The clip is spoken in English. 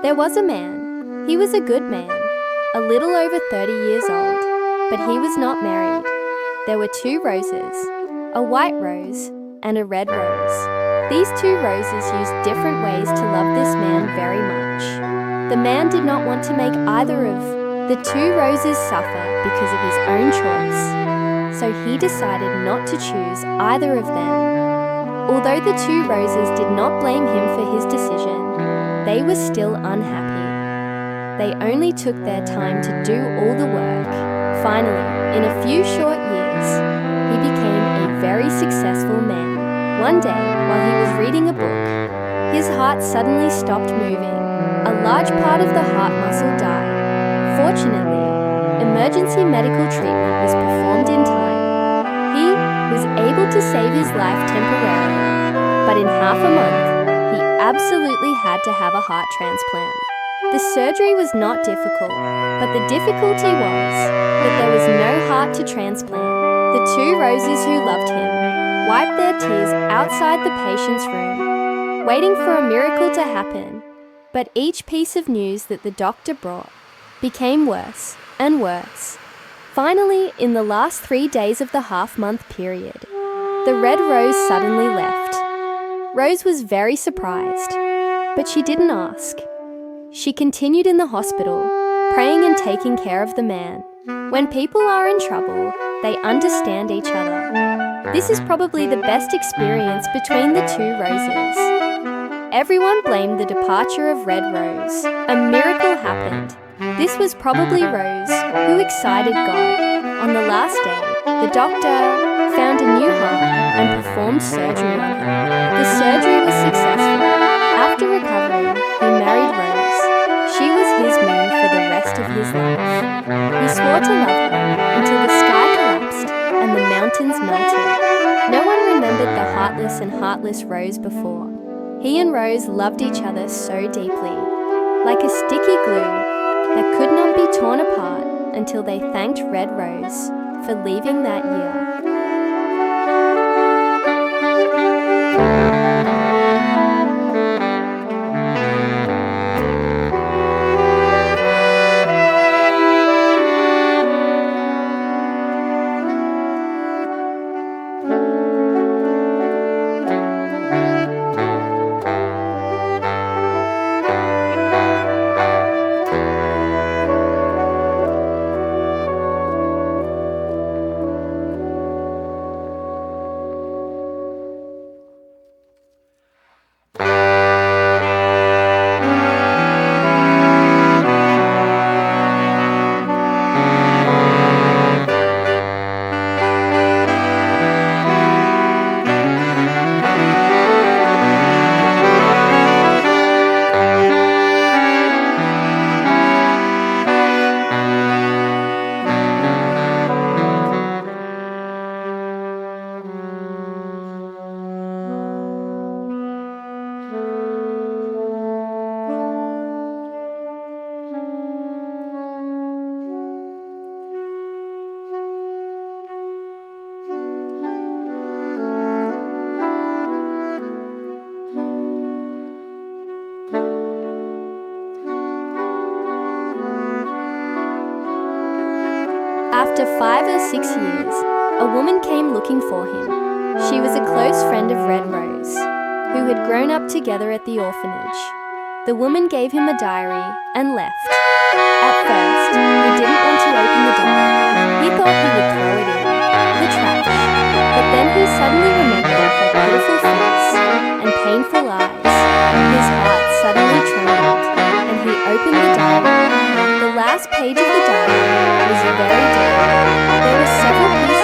There was a man. He was a good man, a little over 30 years old, but he was not married. There were 2 roses, a white rose and a red rose. These 2 roses used different ways to love this man very much. The man did not want to make either of the 2 roses suffer because of his own choice, so he decided not to choose either of them. Although the 2 roses did not blame him for his decision, they were still unhappy. They only took their time to do all the work. Finally, in a few short years, he became a very successful man. One day, while he was reading a book, his heart suddenly stopped moving. A large part of the heart muscle died. Fortunately, emergency medical treatment was performed in time. He was able to save his life temporarily, but in half a month, he absolutely had to have a heart transplant. The surgery was not difficult, but the difficulty was that there was no heart to transplant. The 2 roses who loved him wiped their tears outside the patient's room, waiting for a miracle to happen. But each piece of news that the doctor brought became worse and worse. Finally, in the last 3 days of the half-month period, the red rose suddenly left. Rose was very surprised, but she didn't ask. She continued in the hospital, praying and taking care of the man. When people are in trouble, they understand each other. This is probably the best experience between the 2 roses. Everyone blamed the departure of Red Rose. A miracle happened. This was probably Rose, who excited God. On the last day, the doctor found a new heart and performed surgery on him. The surgery was successful. After recovering, he married Rose. She was his moon for the rest of his life. He swore to love her until the sky collapsed and the mountains melted. No one remembered the heartless and heartless Rose before. He and Rose loved each other so deeply, like a sticky glue that could not be torn apart until they thanked Red Rose for leaving that year. After 5 or 6 years, a woman came looking for him. She was a close friend of Red Rose, who had grown up together at the orphanage. The woman gave him a diary and left. At first, he didn't want to open the door. He thought he would throw it in the trash. But then he suddenly remembered her beautiful face and painful eyes. His heart suddenly trembled, and he opened the diary. The last page of the diary was very dark. There were several pieces